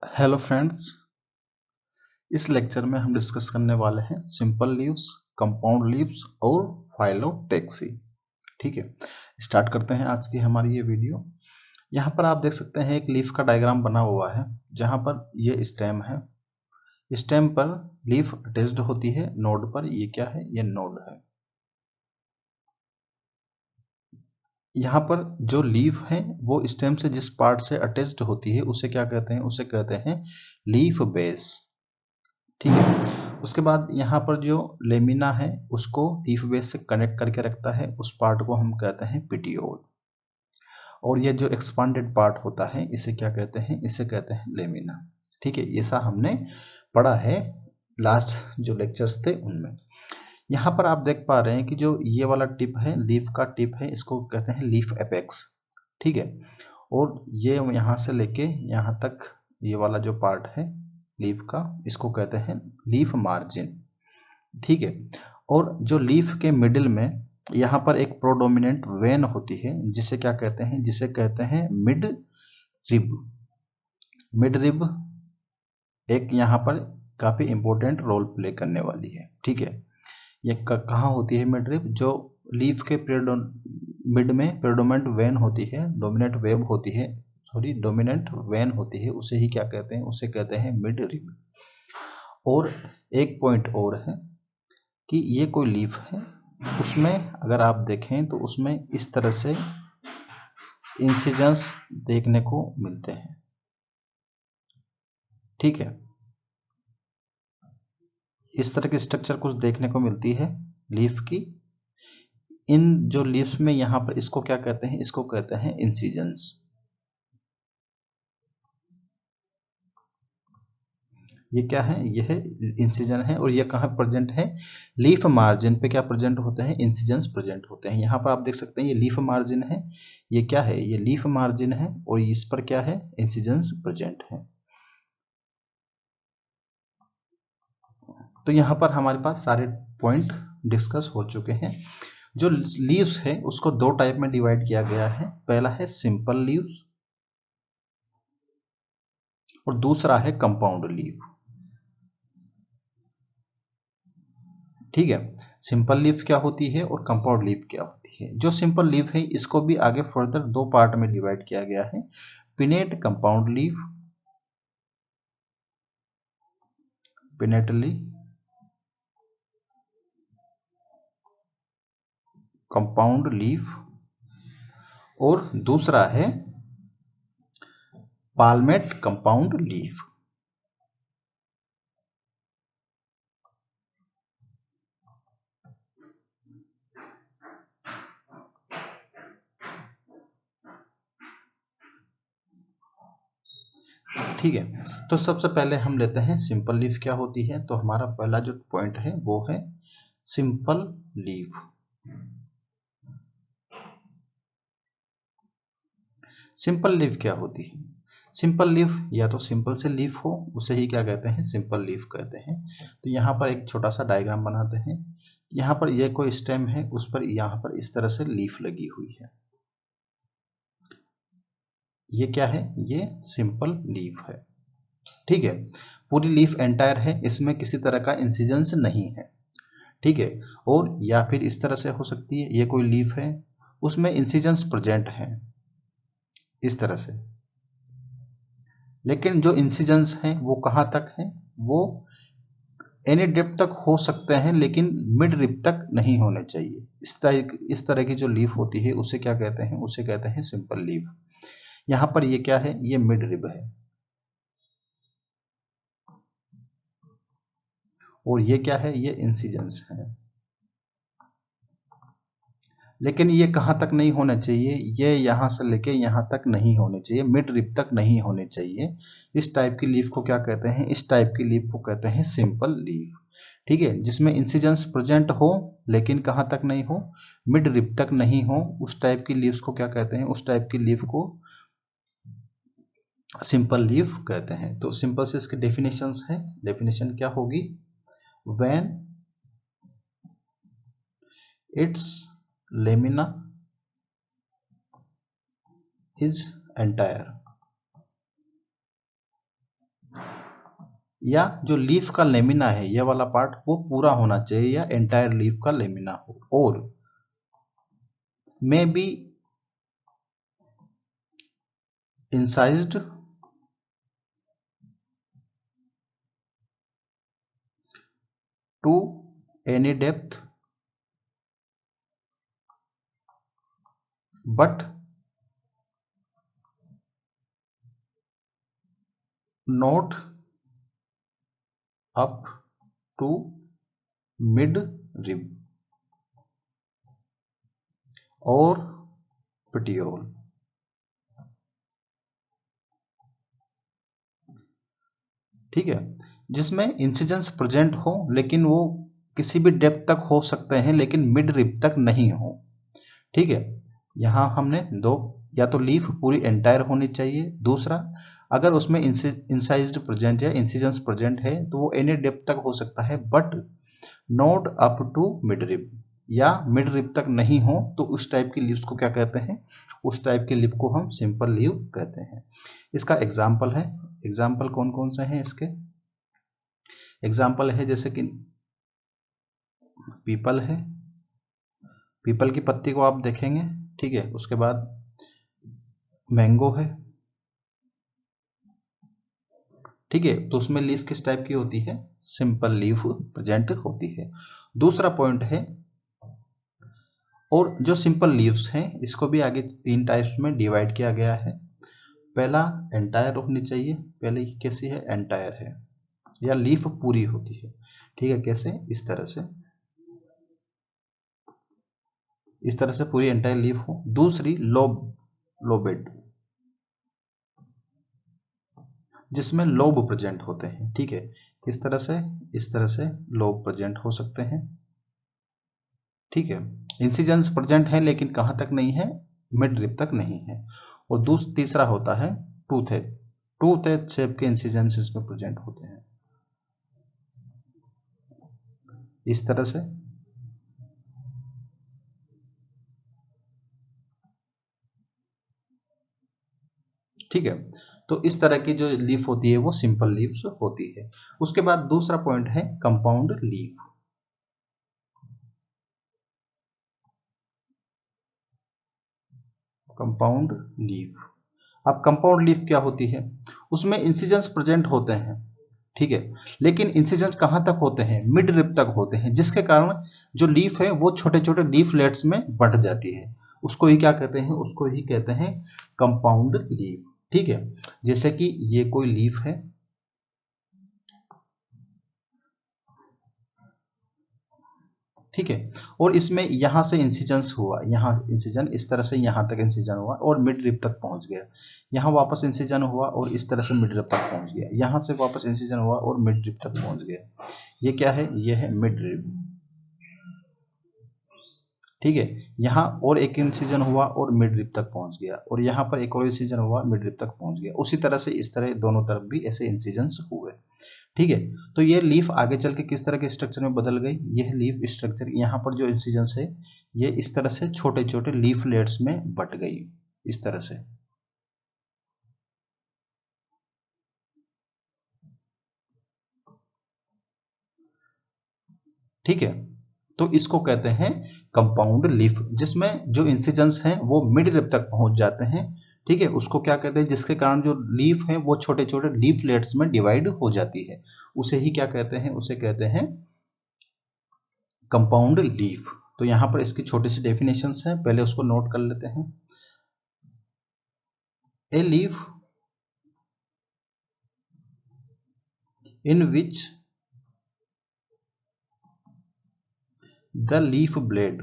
Hello friends, इस lecture में हम डिस्कस करने वाले हैं सिंपल लीव्स, कंपाउंड लीव्स और फाइलोटैक्सी। ठीक है, स्टार्ट करते हैं आज की हमारी ये वीडियो। यहाँ पर आप देख सकते हैं एक लीफ का डायग्राम बना हुआ है, जहाँ पर ये स्टेम है। स्टेम पर लीफ अटैच्ड होती है नोड पर। ये क्या है? ये नोड है। यहाँ पर जो लीफ है वो स्टेम से जिस पार्ट से अटैच्ड होती है उसे क्या कहते हैं? उसे कहते हैं लीफ बेस। ठीक है, उसके बाद यहाँ पर जो लेमिना है उसको लीफ बेस से कनेक्ट करके रखता है, उस पार्ट को हम कहते हैं पिटियोल। और ये जो एक्सपांडेड पार्ट होता है इसे क्या कहते हैं? इसे कहते हैं लेमिना। ठीक है, ऐसा हमने पढ़ा है लास्ट जो लेक्चर्स थे उनमें। यहाँ पर आप देख पा रहे हैं कि जो ये वाला टिप है, लीफ का टिप है, इसको कहते हैं लीफ एपेक्स। ठीक है, और ये यहाँ से लेके यहाँ तक ये वाला जो पार्ट है लीफ का, इसको कहते हैं लीफ मार्जिन। ठीक है, और जो लीफ के मिडिल में यहाँ पर एक प्रोडोमिनेंट वेन होती है जिसे क्या कहते हैं? जिसे कहते हैं मिड रिब। मिड रिब एक यहाँ पर काफी इंपॉर्टेंट रोल प्ले करने वाली है। ठीक है, ये कहाँ होती है मिड रिब? जो लीफ के मिड में प्रेडोमिनेंट वेन होती है, डोमिनेंट वेब होती है, सॉरी डोमिनेंट वेन होती है, उसे ही क्या कहते हैं? उसे कहते हैं मिड रिब। और एक पॉइंट और है कि ये कोई लीफ है, उसमें अगर आप देखें तो उसमें इस तरह से इंसिजन्स देखने को मिलते हैं। ठीक है, इस तरह की स्ट्रक्चर कुछ देखने को मिलती है लीफ की। इन जो लीव्स में यहाँ पर इसको क्या कहते हैं? इसको कहते हैं इंसिजन्स। ये क्या है? यह इंसिजन है। और ये कहाँ प्रेजेंट है? लीफ मार्जिन पे क्या प्रेजेंट होते हैं? इंसिजन्स प्रेजेंट होते हैं। यहाँ पर आप देख सकते हैं ये लीफ मार्जिन है। ये क्या है? ये लीफ मार्जिन है और इस पर क्या है? इंसिजन्स प्रेजेंट है। तो यहाँ पर हमारे पास सारे पॉइंट डिस्कस हो चुके हैं। जो लीव्स है उसको दो टाइप में डिवाइड किया गया है। पहला है सिंपल लीव्स और दूसरा है कंपाउंड लीव। ठीक है, सिंपल लीफ क्या होती है और कंपाउंड लीफ क्या होती है? जो सिंपल लीफ है इसको भी आगे फर्दर दो पार्ट में डिवाइड किया गया है, pinnate compound leaf, pinnately compound leaf, और दूसरा है पाल्मेट कंपाउंड लीफ। ठीक है, तो सबसे पहले हम लेते हैं सिंपल लीफ क्या होती है। तो हमारा पहला जो पॉइंट है वो है सिंपल लीफ। सिंपल लीफ क्या होती है? सिंपल लीफ या तो सिंपल से लीफ हो, उसे ही क्या कहते हैं? सिंपल लीफ कहते हैं। तो यहाँ पर एक छोटा सा डायग्राम बनाते हैं। यहाँ पर ये कोई स्टेम है, उस पर यहाँ पर इस तरह से लीफ लगी हुई है। ये क्या है? ये सिंपल लीफ है। ठीक है, पूरी लीफ एंटायर है, इसमें किसी तरह का इंसिजेंस नहीं है। ठीक है, और या फिर इस तरह से हो सकती है, ये कोई लीफ है उसमें इंसिजेंस प्रेजेंट है इस तरह से, लेकिन जो इंसिजेंस हैं वो कहाँ तक हैं? वो एनी डेप्थ तक हो सकते हैं, लेकिन मिड रिब तक नहीं होने चाहिए। इस तरह की जो लीफ होती है उसे क्या कहते हैं? उसे कहते हैं सिंपल लीफ। यहाँ पर ये क्या है? ये मिड रिब है। और ये क्या है? ये इंसिजेंस है। लेकिन ये कहाँ तक नहीं होना चाहिए? ये यहाँ से लेके यहाँ तक नहीं होने चाहिए, मिड रिब तक नहीं होने चाहिए। इस टाइप की लीफ को क्या कहते हैं? इस टाइप की लीफ को कहते हैं सिंपल लीफ। ठीक है, जिसमें इंसिजेंस प्रेजेंट हो लेकिन कहाँ तक नहीं हो? मिड रिब तक नहीं हो, उस टाइप की लीव्स को क्या कहते हैं? उस टाइप की लीफ को सिंपल लीफ कहते हैं। तो सिंपल से इसके डेफिनेशंस है। डेफिनेशन क्या होगी? When it's lamina is entire, या जो लीफ का लेमिना है ये वाला पार्ट वो पूरा होना चाहिए या एंटायर लीफ का लेमिना हो, और may be incised to any depth but not up to midrib और पेटियोल। ठीक है, जिसमें इंसिजेंस प्रेजेंट हो लेकिन वो किसी भी डेप्थ तक हो सकते हैं लेकिन मिड रिब तक नहीं हो। ठीक है, यहां हमने दो, या तो लीफ पूरी एंटायर होनी चाहिए, दूसरा अगर उसमें इंसाइज्ड प्रेजेंट या इंसिजेंस प्रेजेंट है तो वो एनी डेप्थ तक हो सकता है but not up to midrib, या मिड रिब तक नहीं हो तो उस टाइप की लीव्स को क्या कहते हैं, उस टाइप की लीफ को हम सिंपल लीव कहते हैं। इसका एग्जाम्पल है, एग्जाम्पल कौन कौन से हैं इसके, एग्जाम्पल है जैसे कि पीपल है, पीपल की पत्ती को आप देखेंगे, ठीक है, उसके बाद मैंगो है, ठीक है, तो उसमें लीफ किस टाइप की होती है, सिंपल लीफ प्रेजेंट होती है। दूसरा पॉइंट है, और जो सिंपल लीव्स हैं इसको भी आगे तीन टाइप्स में डिवाइड किया गया है। पहला एंटायर होनी चाहिए, पहले कैसी है, एंटायर है या लीफ पूरी होती है, ठीक है, कैसे, इस तरह से, इस तरह से पूरी एंटायर लीफ हो। दूसरी लोबेड, जिसमें लोब प्रेजेंट होते हैं, ठीक है, किस तरह से, इस तरह से लोब प्रेजेंट हो सकते हैं, ठीक है, इंसिजेंस प्रेजेंट है लेकिन कहां तक नहीं है, मिड रिब तक नहीं है। और तीसरा होता है टूथेड, टूथेड शेप के इंसिजेंस इसमें प्रेजेंट होते हैं, इस तरह से, ठीक है। तो इस तरह की जो लीफ होती है वो सिंपल लीव्स होती है। उसके बाद दूसरा पॉइंट है कंपाउंड लीफ। कंपाउंड लीफ, अब कंपाउंड लीफ क्या होती है, उसमें इंसिजेंस प्रेजेंट होते हैं, ठीक है, लेकिन इंसिजेंस कहां तक होते हैं, मिड रिब तक होते हैं, जिसके कारण जो लीफ है वो छोटे छोटे लीफलेट्स में बंट जाती है, उसको ही क्या कहते हैं, उसको ही कहते हैं कंपाउंड लीफ, ठीक है। जैसे कि ये कोई लीफ है, ठीक है, और इसमें यहां से इंसिजेंस हुआ, यहां इंसिजन इस तरह से यहां तक इंसिजन हुआ और मिड रिब तक पहुंच गया, यहां वापस इंसिजन हुआ और इस तरह से मिड रिब तक पहुंच गया, यहां से वापस इंसिजन हुआ और मिड रिब तक पहुंच गया, ये क्या है, ये है मिड रिब, ठीक है। यहाँ और एक इंसिजन हुआ और मिड रिब तक पहुंच गया, और यहाँ पर एक और इंसिजन हुआ, मिड रिब तक पहुंच गया, उसी तरह से इस तरह दोनों तरफ भी ऐसे इंसिजन्स हुए, ठीक है। तो ये लीफ आगे चल के किस तरह के स्ट्रक्चर में बदल गई, यह लीफ स्ट्रक्चर यहाँ पर जो इंसिजन्स है ये इस तरह से छोटे छोटे लीफलेट्स में बट गई, इस तरह से, ठीक है। तो इसको कहते हैं कंपाउंड लीफ, जिसमें जो इंसिजन्स हैं वो मिड रिब तक पहुंच जाते हैं, ठीक है, उसको क्या कहते हैं, जिसके कारण जो लीफ है वो छोटे छोटे लीफलेट्स में डिवाइड हो जाती है, उसे ही क्या कहते हैं, उसे कहते हैं कंपाउंड लीफ। तो यहां पर इसकी छोटी सी डेफिनेशंस है, पहले उसको नोट कर लेते हैं। A leaf in which the leaf blade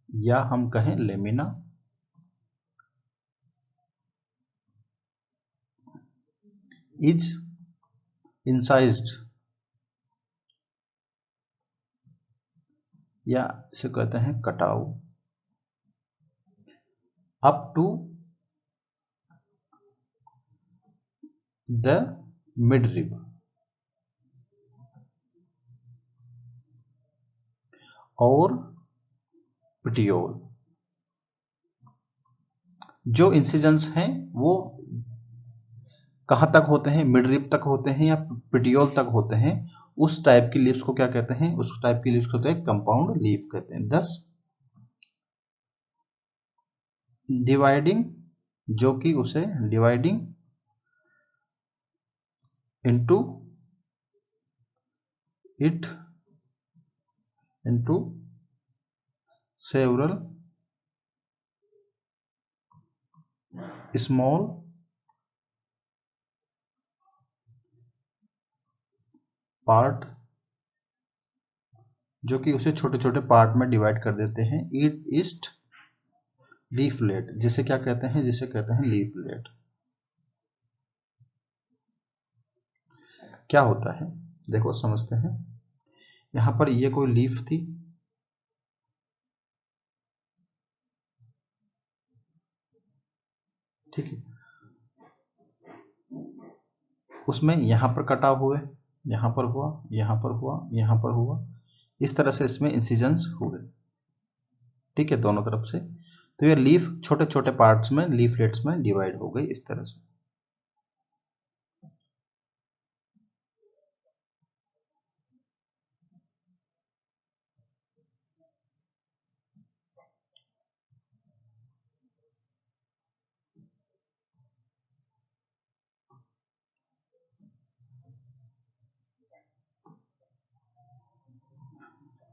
या हम कहें लेमिना इज इंसाइज्ड, या इसे कहते हैं कटाव, up to the midrib और पिटियोल, जो इंसिजन्स हैं वो कहाँ तक होते हैं, मिड रिब तक होते हैं या पिटियोल तक होते हैं, उस टाइप की लीव्स को क्या कहते हैं, उस टाइप की लीव्स को कहते हैं कंपाउंड लीफ कहते हैं। दस डिवाइडिंग, जो कि उसे dividing into it into several small part, जो कि उसे छोटे छोटे पार्ट में डिवाइड कर देते हैं। इट ईस्ट लीफलेट, जिसे क्या कहते हैं, जिसे कहते हैं लीफलेट। क्या होता है देखो समझते हैं। यहां पर ये कोई लीफ थी, ठीक है, उसमें यहां पर कटाव हुए, यहां पर हुआ, यहां पर हुआ, यहां पर हुआ, इस तरह से इसमें इंसिजन्स हुए, ठीक है, दोनों तरफ से। तो ये लीफ छोटे छोटे पार्ट्स में, लीफलेट्स में डिवाइड हो गई इस तरह से।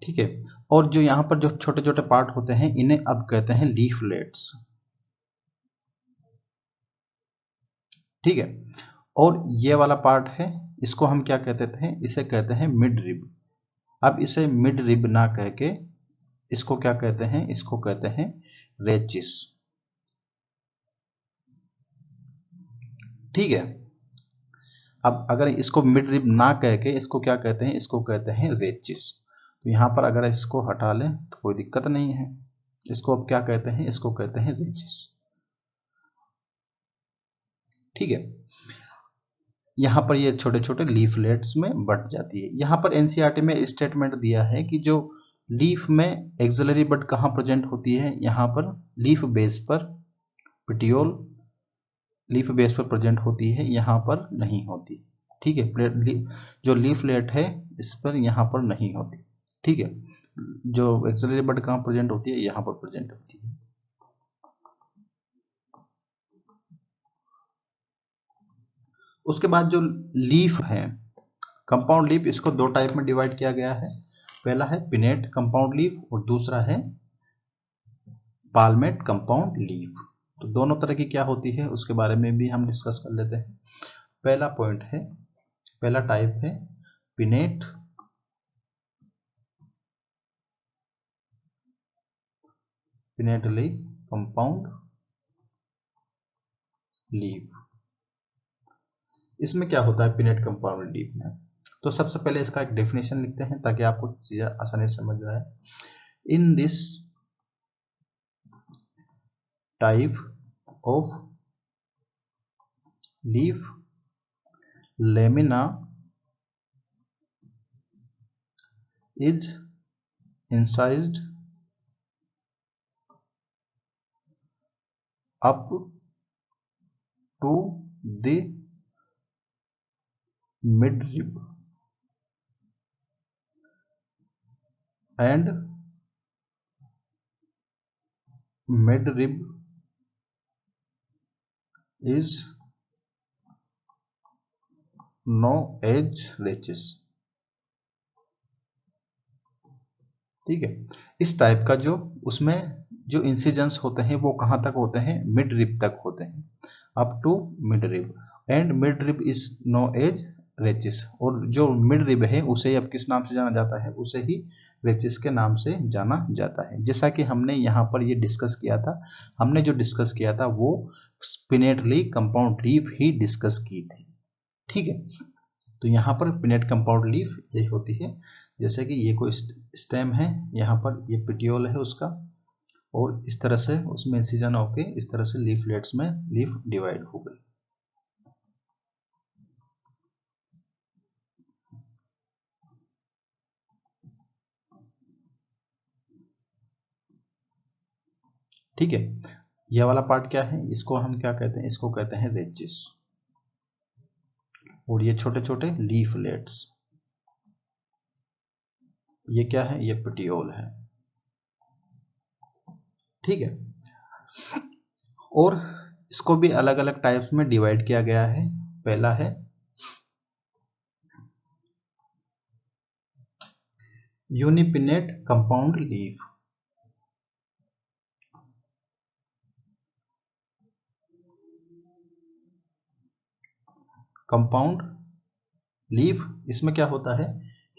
ठीक है, और जो यहाँ पर जो छोटे छोटे पार्ट होते हैं इन्हें अब कहते हैं लीफलेट्स, ठीक है। और ये वाला पार्ट है, इसको हम क्या कहते थे, इसे कहते हैं मिड रिब। अब इसे मिड रिब ना कह के इसको क्या कहते हैं, इसको कहते हैं रेचिस, ठीक है। अब अगर इसको मिड रिब ना कह के इसको क्या कहते हैं, इसको कहते हैं रेचिस। तो यहाँ पर अगर इसको हटा लें तो कोई दिक्कत नहीं है। इसको अब क्या कहते हैं, इसको कहते हैं रेचिस, ठीक है। यहाँ पर ये छोटे छोटे लीफलेट्स में बट जाती है। यहाँ पर एनसीईआरटी में स्टेटमेंट दिया है कि जो लीफ में एक्सिलरी बड कहाँ प्रेजेंट होती है, यहाँ पर लीफ बेस पर, पिटियोल लीफ बेस पर प्रेजेंट होती है, यहाँ पर नहीं होती, ठीक है। जो लीफलेट है इस पर यहाँ पर नहीं होती, ठीक है। जो एक्सिलरी बड कहाँ प्रेजेंट होती है, यहाँ पर प्रेजेंट होती है। उसके बाद जो लीफ है, कंपाउंड लीफ, इसको दो टाइप में डिवाइड किया गया है। पहला है पिनेट कंपाउंड लीफ और दूसरा है पाल्मेट कंपाउंड लीफ। तो दोनों तरह की क्या होती है उसके बारे में भी हम डिस्कस कर लेते हैं। पहला पॉइंट है, पहला टाइप है पिनेट पिनेटली कंपाउंड लीफ। इसमें क्या होता है पिनेट कंपाउंड लीफ में, तो सबसे पहले इसका एक डेफिनेशन लिखते हैं ताकि आपको चीजें आसानी से समझ में आए। In this type of leaf lamina is incised up to the midrib and midrib is known as rachis, ठीक है। इस टाइप का जो उसमें जो इंसिजेंस होते हैं वो कहाँ तक होते हैं, मिड रिब तक होते हैं, up to midrib, and midrib is known as rachis. और जो मिड रिब है उसे अब किस नाम से जाना जाता है, उसे ही रेचिस के नाम से जाना जाता है। जैसा कि हमने यहाँ पर ये डिस्कस किया था, हमने जो डिस्कस किया था वो स्पिनेटली कंपाउंड लीफ ही डिस्कस की थी, ठीक है। तो यहाँ पर पिनेट कंपाउंड लीफ ये होती है, जैसे कि ये कोई स्टेम है, यहाँ पर ये पिटियोल है उसका, और इस तरह से उसमें इंसिजन होके इस तरह से लीफलेट्स में लीफ डिवाइड हो गई, ठीक है। यह वाला पार्ट क्या है, इसको हम क्या कहते हैं, इसको कहते हैं रेजिस। और ये छोटे छोटे लीफलेट्स, ये क्या है, ये पेटियोल है। ठीक है। और इसको भी अलग अलग टाइप्स में डिवाइड किया गया है। पहला है यूनिपिनेट कंपाउंड लीफ। कंपाउंड लीफ, इसमें क्या होता है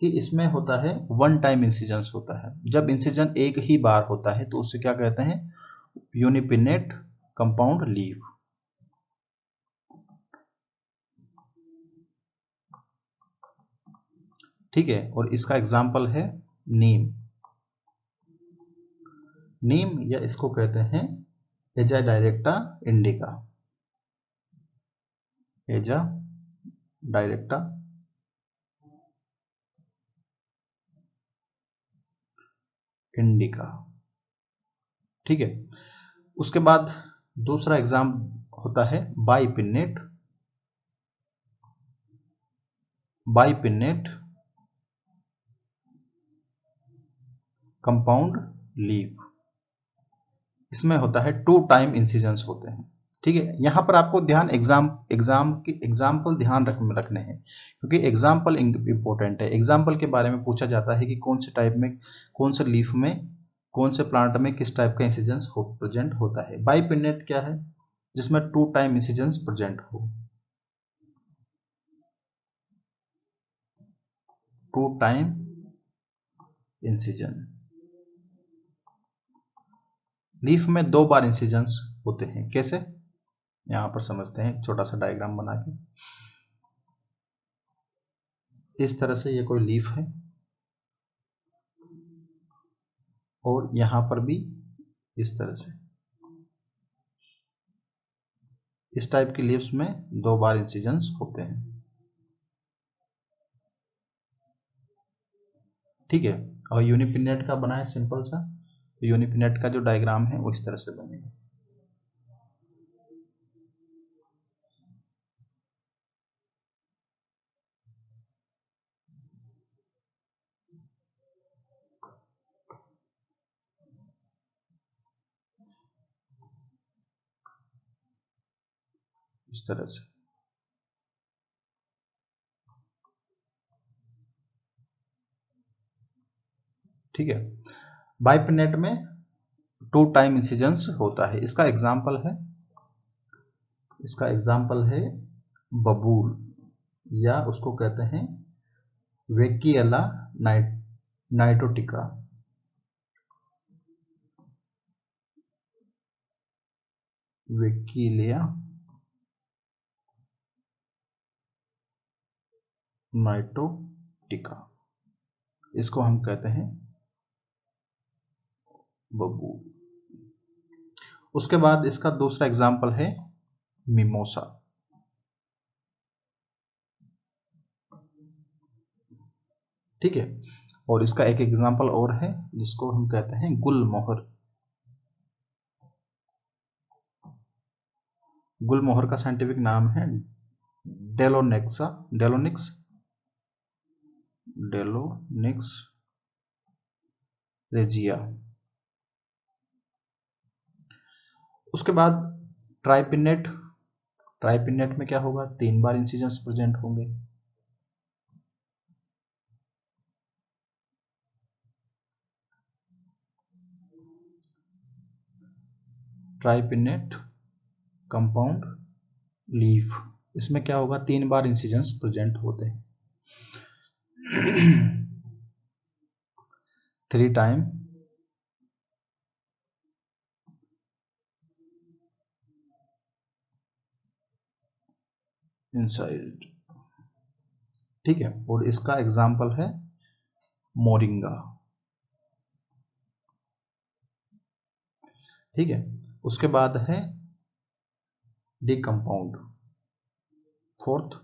कि इसमें होता है वन टाइम इंसिजेंस होता है। जब इंसिजन एक ही बार होता है तो उसे क्या कहते हैं, यूनिपिनेट कंपाउंड लीफ। ठीक है। और इसका एग्जाम्पल है नीम। नीम या इसको कहते हैं एजा डायरेक्टा इंडिका। एजा डायरेक्टा इंडिका। ठीक है। उसके बाद दूसरा एग्जाम होता है बाइपिनेट। बाइपिनेट कंपाउंड लीफ, इसमें होता है टू टाइम इंसिजेंस होते हैं। ठीक है। यहां पर आपको ध्यान एग्जाम्पल ध्यान रखने हैं, क्योंकि एग्जाम्पल इंपॉर्टेंट है। एग्जाम्पल के बारे में पूछा जाता है कि कौन से टाइप में, कौन से लीफ में, कौन से प्लांट में किस टाइप का इंसिजेंस प्रेजेंट होता है। बाइपिनेट क्या है, जिसमें टू टाइम इंसिजेंस प्रेजेंट हो। टू टाइम इंसिजन, लीफ में दो बार इंसिजेंस होते हैं। कैसे, यहां पर समझते हैं, छोटा सा डायग्राम बना के। इस तरह से ये कोई लीफ है और यहां पर भी इस तरह से, इस टाइप की लीव्स में दो बार इंसिजेंस होते हैं। ठीक है। और यूनिपिनेट का बना है सिंपल सा, तो यूनिपिनेट का जो डायग्राम है वो इस तरह से बनेगा। इस तरह से। ठीक है। बाइपिनेट में टू टाइम इंसिजेंस होता है। इसका एग्जाम्पल है बबूल, या उसको कहते हैं वेकिएला नाइटोटिका। वेकिलिया नाइटोटिका, इसको हम कहते हैं बबूल। उसके बाद इसका दूसरा एग्जाम्पल है मिमोसा। ठीक है। और इसका एक एग्जाम्पल और है जिसको हम कहते हैं गुलमोहर। गुलमोहर का साइंटिफिक नाम है डेलोनिक्स रेजिया। उसके बाद ट्राइपिनेट। ट्राइपिनेट में क्या होगा, तीन बार इंसिजेंस प्रेजेंट होंगे। ट्राइपिनेट कंपाउंड लीफ, इसमें क्या होगा, तीन बार इंसिजेंस प्रेजेंट होते हैं। Three time inside. ठीक है। और इसका एग्जाम्पल है मोरिंगा। ठीक है। उसके बाद है decompound, fourth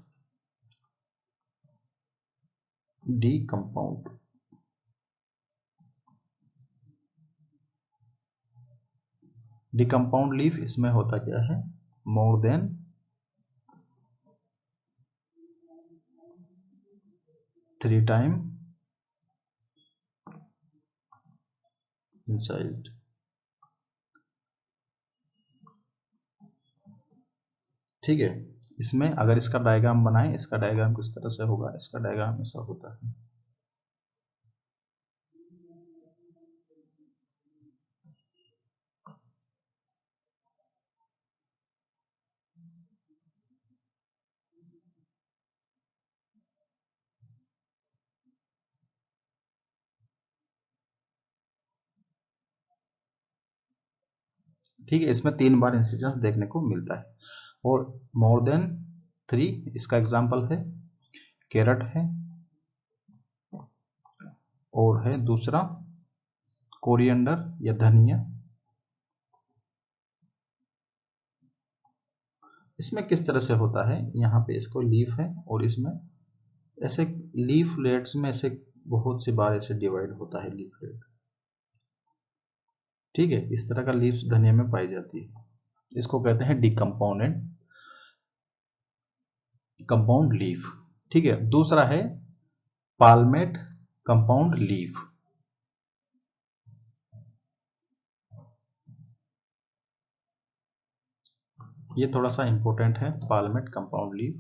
decompound. Decompound leaf इसमें होता क्या है, मोर देन 3 टाइम इनसाइड। ठीक है, इसमें अगर इसका डायग्राम बनाएं, इसका डायग्राम किस तरह से होगा, इसका डायग्राम ऐसा होता है। ठीक है, इसमें 3 बार इंसिजेंस देखने को मिलता है। और मोर देन 3 इसका एग्जाम्पल है कैरट है, और है दूसरा कोरिएंडर या धनिया। इसमें किस तरह से होता है, यहाँ पे इसको लीफ है और इसमें ऐसे लीफलेट्स में ऐसे बहुत सी बार ऐसे डिवाइड होता है लीफलेट। ठीक है, इस तरह का लीव्स धनिया में पाई जाती है, इसको कहते हैं डिकम्पाउंडेड कंपाउंड लीफ। ठीक है, दूसरा है पाल्मेट कंपाउंड लीफ। ये थोड़ा सा इंपॉर्टेंट है, पाल्मेट कंपाउंड लीफ।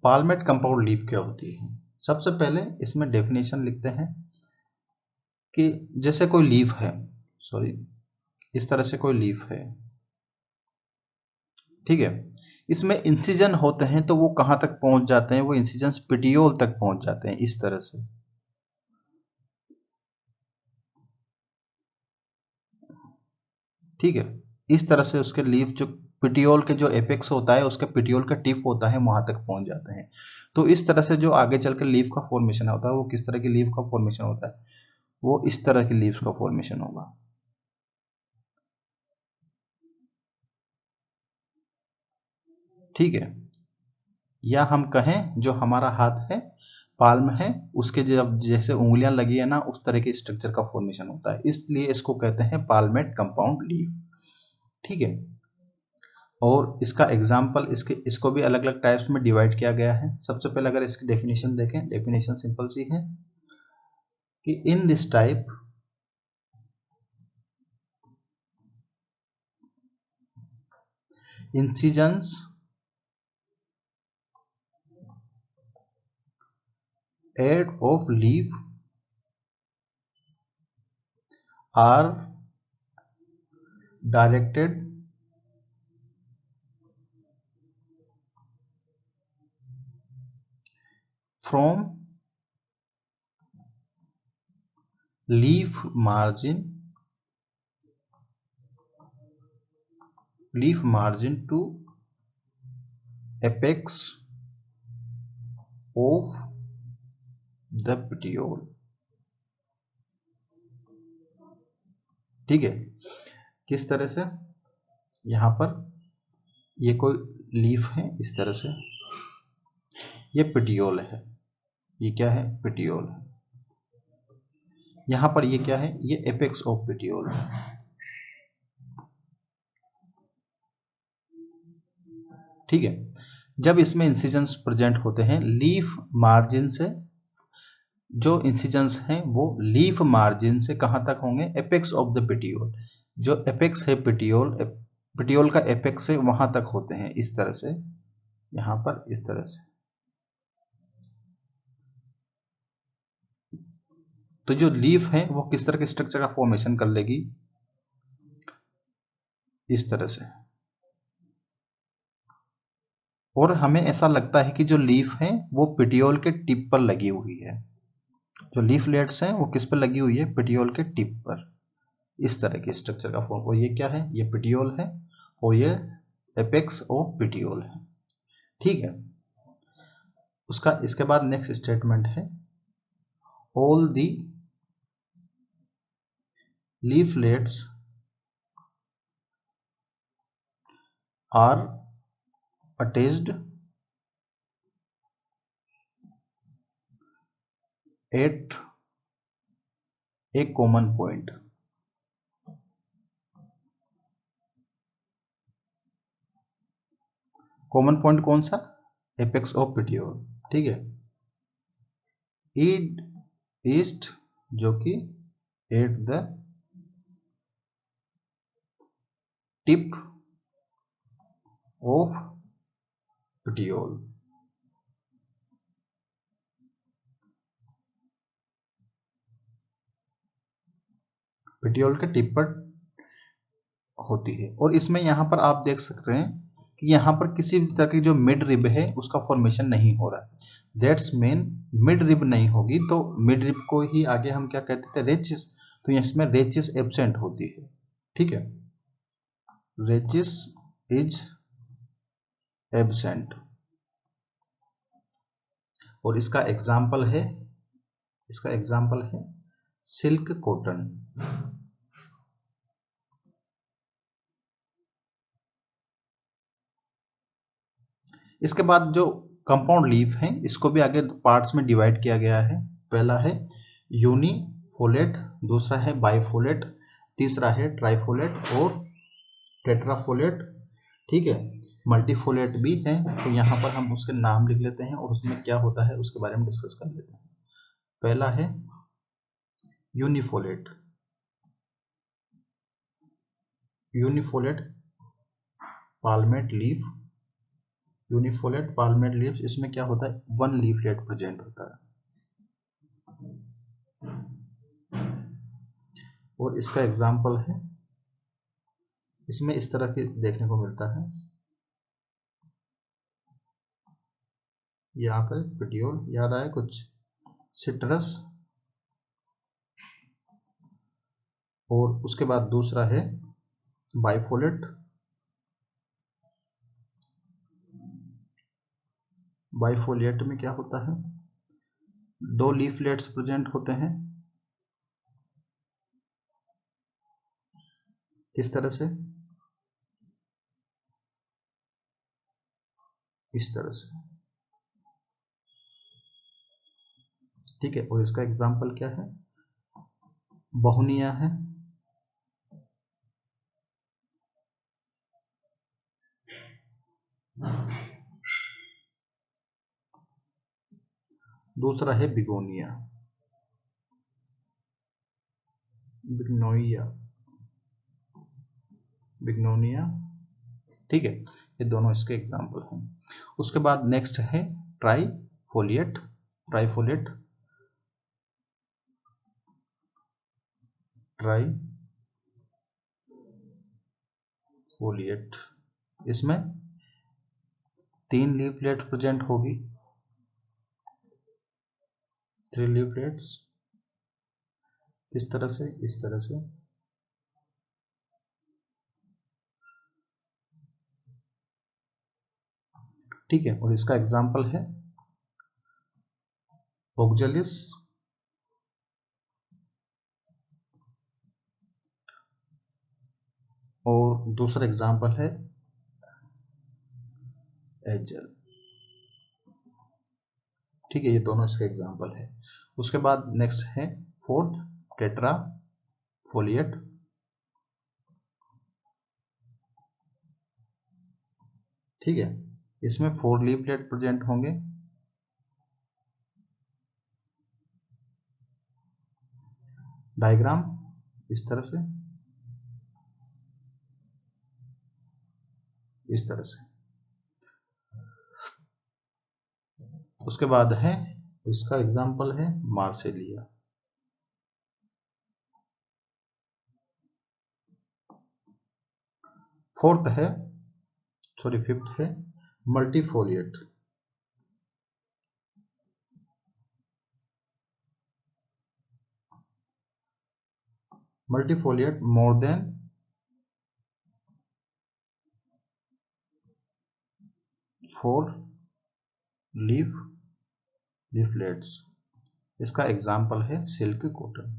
पाल्मेट कंपाउंड लीफ क्या होती है, सबसे पहले इसमें डेफिनेशन लिखते हैं कि जैसे कोई लीफ है, सॉरी इस तरह से कोई लीफ है, ठीक है, इसमें इंसिजन होते हैं तो वो कहां तक पहुंच जाते हैं, वो इंसिजन पिटियोल तक पहुंच जाते हैं इस तरह से। ठीक है, इस तरह से उसके लीफ जो पिटियोल के जो एपेक्स होता है, उसके पिटियोल का टिप होता है, वहां तक पहुंच जाते हैं। तो इस तरह से जो आगे चल के लीफ का फॉर्मेशन होता है, वो किस तरह की लीफ का फॉर्मेशन होता है, वो इस तरह की लीव्स का फॉर्मेशन होगा। ठीक है, या हम कहें जो हमारा हाथ है, पाल्म है, उसके जब जैसे उंगलियां लगी है ना, उस तरह के स्ट्रक्चर का फॉर्मेशन होता है, इसलिए इसको कहते हैं पाल्मेट कंपाउंड लीफ। ठीक है, और इसका एग्जाम्पल इसको भी अलग अलग टाइप्स में डिवाइड किया गया है। सबसे पहले अगर इसकी डेफिनेशन देखें, डेफिनेशन सिंपल सी है कि in this type incisions head of leaf are directed from leaf margin to apex of the petiole। ठीक है, किस तरह से, यहां पर ये कोई लीफ है इस तरह से, ये पेटियोल है, ये क्या है, पेटियोल है, यहां पर ये क्या है, ये एपेक्स ऑफ पेटियोल है। ठीक है, जब इसमें इंसिजन्स प्रेजेंट होते हैं लीफ मार्जिन से, जो इंसिजन्स हैं वो लीफ मार्जिन से कहां तक होंगे, एपेक्स ऑफ द पेटियोल। जो एपेक्स है पेटियोल, पेटियोल का एपेक्स है वहां तक होते हैं इस तरह से, यहां पर इस तरह से। तो जो लीफ है वो किस तरह के स्ट्रक्चर का फॉर्मेशन कर लेगी, इस तरह से। और हमें ऐसा लगता है कि जो लीफ है वो पेटियोल के टिप पर लगी हुई है, जो लीफलेट्स हैं वो किस पर लगी हुई है, पेटियोल के टिप पर, इस तरह के स्ट्रक्चर का फॉर्म। और ये क्या है, ये पेटियोल है, और ये एपेक्स ऑफ पेटियोल है। ठीक है, उसका इसके बाद नेक्स्ट स्टेटमेंट है, all the leaflets are attached at a common point. Common point कौन सा? एपेक्स ऑफ पेटियोल, ठीक है। ईस्ट जो कि at the tip of petiole. Petiole के टिप पर होती है। और इसमें यहां पर आप देख सकते हैं कि यहां पर किसी भी तरह की जो मिड रिब है उसका फॉर्मेशन नहीं हो रहा है। दैट्स मीन मिड रिब नहीं होगी तो मिड रिब को ही आगे हम क्या कहते थे? रेचिस। तो इसमें रेचिस एब्सेंट होती है, ठीक है। Rachis is absent. और इसका एग्जाम्पल है सिल्क कॉटन। इसके बाद जो कंपाउंड लीफ है इसको भी आगे पार्ट्स में डिवाइड किया गया है। पहला है यूनिफोलेट, दूसरा है बाइफोलेट, तीसरा है ट्राइफोलेट और टेट्राफोलेट, ठीक है। मल्टीफोलेट भी है। तो यहाँ पर हम उसके नाम लिख लेते हैं और उसमें क्या होता है उसके बारे में डिस्कस कर लेते हैं। पहला है यूनिफोलेट। यूनिफोलेट पाल्मेट लीफ। यूनिफोलेट पाल्मेट लीफ, इसमें क्या होता है? वन लीफलेट प्रेजेंट होता है। और इसका एग्जाम्पल है, इसमें इस तरह के देखने को मिलता है। यहाँ पर पेटियोल याद आया कुछ? सिट्रस। और उसके बाद दूसरा है बाइफोलेट। बाइफोलेट में क्या होता है? दो लीफलेट्स प्रेजेंट होते हैं। किस तरह से? इस तरह से, ठीक है। और इसका एग्जाम्पल क्या है? बहुनिया है। दूसरा है बिगोनिया, बिग्नोइया, बिग्नोनिया, ठीक है। ये दोनों इसके एग्जाम्पल हैं। उसके बाद नेक्स्ट है ट्राइफोलिएट। ट्राइफोलिएट, ट्राइफोलिएट, इसमें तीन लीफलेट प्रेजेंट होगी। Three leaflets. इस तरह से, इस तरह से, ठीक है। और इसका एग्जाम्पल है ओक्जेलिस, और दूसरा एग्जाम्पल है एजल, ठीक है। ये दोनों इसके एग्जाम्पल है। उसके बाद नेक्स्ट है फोर्थ टेट्राफोलिएट। ठीक है, इसमें फोर लीफलेट प्रेजेंट होंगे। डायग्राम इस तरह से, इस तरह से। उसके बाद है, इसका एग्जाम्पल है मार्सेलिया। फोर्थ है, सॉरी फिफ्थ है multifoliate. Multifoliate more than 4 leaflets. इसका एग्जाम्पल है सिल्क कॉटन।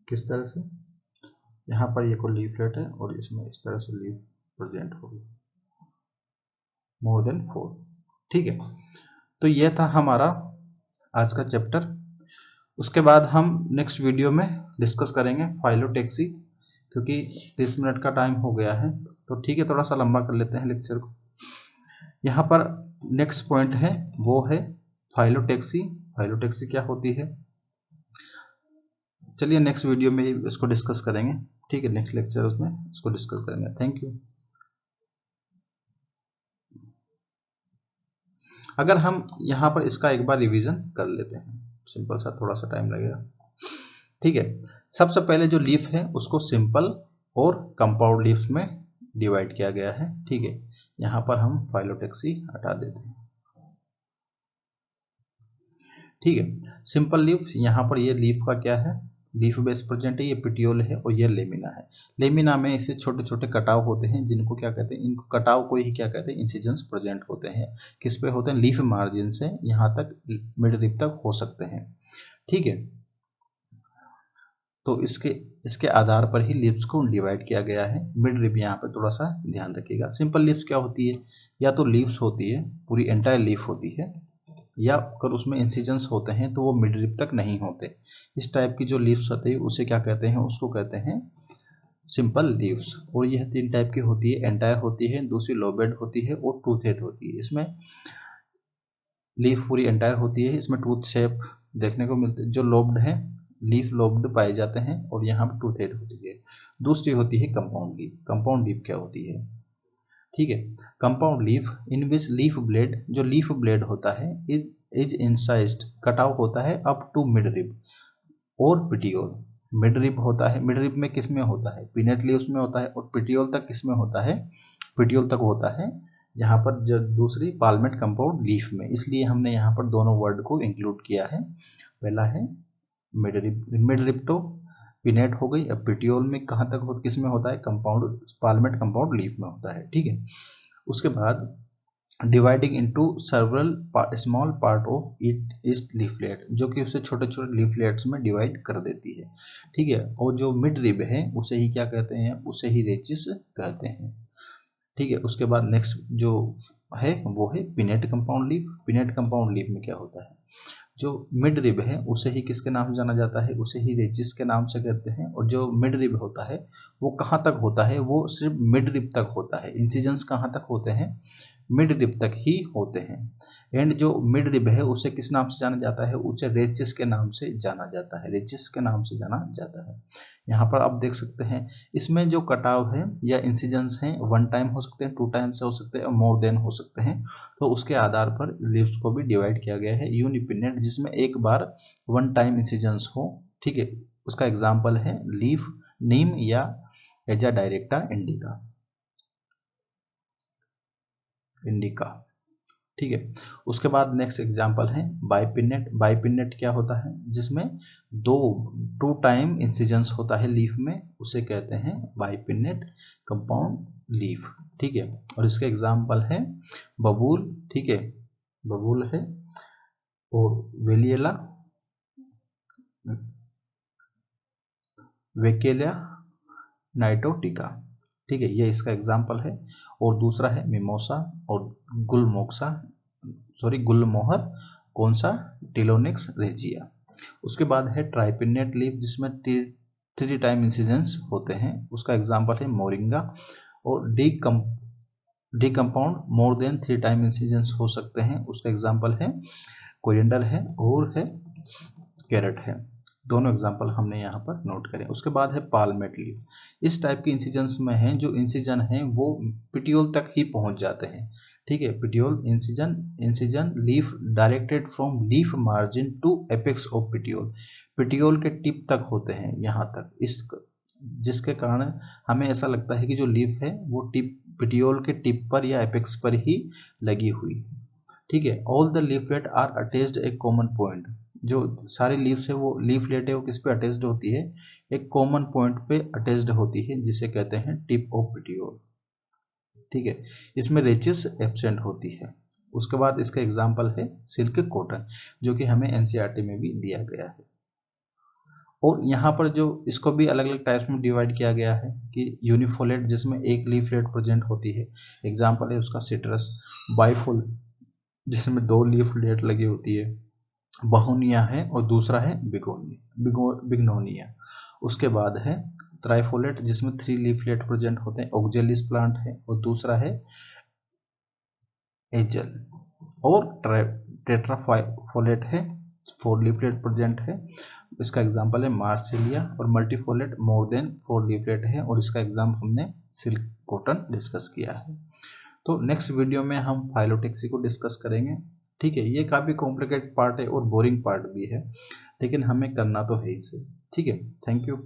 किस तरह से? यहाँ पर ये कोई लीफलेट है और इसमें इस तरह से लीफ प्रेजेंट होगी, मोर देन 4। ठीक है, तो ये था हमारा आज का चैप्टर। उसके बाद हम नेक्स्ट वीडियो में डिस्कस करेंगे फाइलोटैक्सी, क्योंकि 30 मिनट का टाइम हो गया है, तो ठीक है, थोड़ा सा लंबा कर लेते हैं लेक्चर को। यहाँ पर नेक्स्ट पॉइंट है वो है फाइलोटैक्सी। फाइलोटैक्सी क्या होती है, चलिए नेक्स्ट वीडियो में इसको डिस्कस करेंगे। ठीक है, नेक्स्ट लेक्चर उसमें इसको डिस्कस करेंगे। Thank you. अगर हम यहाँ पर इसका एक बार रिवीजन कर लेते हैं, सिंपल सा, थोड़ा सा टाइम लगेगा। ठीक है, सबसे पहले जो लीफ है उसको सिंपल और कंपाउंड लीफ में डिवाइड किया गया है। ठीक है, यहाँ पर हम फाइलोटैक्सी हटा देते हैं। ठीक है, सिंपल लीफ, यहाँ पर ये लीफ का क्या है, लीफ बेस प्रेजेंट है, ये पिटियोल है और ये लेमिना है। लेमिना में ऐसे छोटे छोटे कटाव होते हैं, जिनको क्या कहते हैं, इनको कटाव को ही क्या कहते हैं, इंसिजन्स प्रेजेंट होते हैं। किस पे होते हैं, लीफ मार्जिन से यहाँ तक मिड रिब तक हो सकते हैं। ठीक है, तो इसके आधार पर ही लीव्स को डिवाइड किया गया है। मिड रिब यहाँ पे थोड़ा सा ध्यान रखिएगा। सिंपल लीव्स क्या होती है, या तो लीव्स होती है, पूरी एंटायर लीफ होती है, या अगर उसमें इंसिजन्स होते हैं तो वो मिड रिब तक नहीं होते। इस टाइप की जो लीव्स होती है उसे क्या कहते हैं, उसको कहते हैं सिंपल लीव्स। और यह 3 टाइप की होती है, एंटायर होती है, दूसरी लोबेड होती है और टूथेड होती है। इसमें लीफ पूरी एंटायर होती है, इसमें टूथ शेप देखने को मिलते हैं। जो लोब्ड है, लीफ लोब्ड पाए जाते हैं, और यहाँ पर टूथेड होती है। दूसरी होती है कंपाउंड लीफ। कंपाउंड लीफ क्या होती है, ठीक है, कंपाउंड लीफ इन विच लीफ ब्लेड, जो लीफ ब्लेड होता है इज इंसाइज्ड, कटाव होता है अप टू मिड रिब और पिटियोल। मिड रिब होता है, मिड रिब में किस में होता है, पिनेट लीव्स में होता है, और पिटियोल तक किस में होता है, पिटियोल तक होता है यहाँ पर जो दूसरी पाल्मेट कंपाउंड लीफ में। इसलिए हमने यहाँ पर दोनों वर्ड को इंक्लूड किया है। पहला है मिड रिब, मिड रिब तो पिनेट हो गई। अब पिटियोल में कहाँ तक हो, किस में होता है, कंपाउंड पाल्मेट कंपाउंड लीफ में होता है। ठीक है, उसके बाद dividing into several small part of it इस लीफलेट, जो कि उसे छोटे छोटे लीफलेट्स में डिवाइड कर देती है। ठीक है, और जो मिड रिब है उसे ही क्या कहते हैं, उसे ही रेचिस कहते हैं। ठीक है, उसके बाद नेक्स्ट जो है वो है pinnate compound leaf. Pinnate compound leaf में क्या होता है, जो मिड रिब है उसे ही किसके नाम से जाना जाता है, उसे ही रेचिस के नाम से कहते हैं। और जो मिड रिब होता है वो कहाँ तक होता है, वो सिर्फ मिड रिब तक होता है। इंसिजन्स कहाँ तक होते हैं, मिड रिब तक ही होते हैं। एंड जो मिड रिब है उसे किस नाम से जाना जाता है, उसे रेचिस के नाम से जाना जाता है, रेचिस के नाम से जाना जाता है। यहाँ पर आप देख सकते हैं, इसमें जो कटाव है या इंसिजन्स हैं 1 टाइम हो सकते हैं, 2 टाइम से हो सकते हैं, और मोर देन हो सकते हैं। तो उसके आधार पर लीव्स को भी डिवाइड किया गया है। यूनिपिनेट जिसमें एक बार 1 टाइम इंसिजन्स हो। ठीक है, उसका एग्जाम्पल है लीफ नीम या एजा डायरेक्टा इंडिका। ठीक है, उसके बाद नेक्स्ट एग्जांपल है बाइपिनेट। बाइपिनेट क्या होता है, जिसमें 2 टाइम इंसिजन्स होता है लीफ में, उसे कहते हैं बाइपिनेट कंपाउंड लीफ। ठीक है, और इसके एग्जांपल है बबूल, ठीक है, बबूल है, और वेलिएला, वेकेलिया नाइटोटिका। ठीक है, ये इसका एग्जाम्पल है। और दूसरा है मिमोसा और गुलमोक्सा, सॉरी गुलमोहर, कौन सा, टिलोनिक्स रेजिया। उसके बाद है ट्राइपिनेट लीफ, जिसमें 3 टाइम इंसिजेंस होते हैं, उसका एग्जाम्पल है मोरिंगा। और decompound more than 3 time incisions हो सकते हैं, उसका एग्जाम्पल है कोरिएंडर है और है कैरेट है। दोनों एग्जाम्पल हमने यहाँ पर नोट करें। उसके बाद है पाल्मेट लीफ। इस टाइप के इंसिजन्स में हैं, जो इंसिजन हैं वो पिटियोल तक ही पहुंच जाते हैं। ठीक है, petiole incision leaf directed from leaf margin to apex of petiole, petiole के टिप तक होते हैं यहाँ तक, इस जिसके कारण हमें ऐसा लगता है कि जो लीफ है वो टिप पिटियोल के टिप पर या एपेक्स पर ही लगी हुई। ठीक है, all the leaflet are attached a common point, जो सारी लीव्स है वो लीफलेट है वो किस पे अटैच्ड होती है, एक कॉमन पॉइंट पे अटैच्ड होती है, जिसे कहते हैं टिप ऑफ पिटियोल। ठीक है, इसमें रेचिस एब्सेंट होती है। उसके बाद इसका एग्जाम्पल है सिल्क कॉटन, जो कि हमें एनसीईआरटी में भी दिया गया है। और यहाँ पर जो इसको भी अलग अलग टाइप्स में डिवाइड किया गया है कि यूनिफोलेट जिसमें एक लीफलेट प्रेजेंट होती है, एग्जाम्पल है उसका सिट्रस। बाइफोलेट जिसमें 2 लीफलेट लगी होती है, बहुनिया है, और दूसरा है बिग्नोनिया। उसके बाद है ट्राइफोलेट जिसमें 3 लीफलेट प्रेजेंट होते हैं, ऑक्जेलिस प्लांट है, और दूसरा है एजल। और टेट्राफोलेट है, 4 लीफलेट प्रेजेंट है, इसका एग्जाम्पल है मार्सिलिया। और मल्टीफोलेट मोर देन 4 लीफलेट है, और इसका एग्जाम हमने सिल्क कॉटन डिस्कस किया है। तो नेक्स्ट वीडियो में हम फाइलोटैक्सी को डिस्कस करेंगे। ठीक है, ये काफ़ी कॉम्प्लिकेटेड पार्ट है और बोरिंग पार्ट भी है, लेकिन हमें करना तो है ही सही। ठीक है, थैंक यू।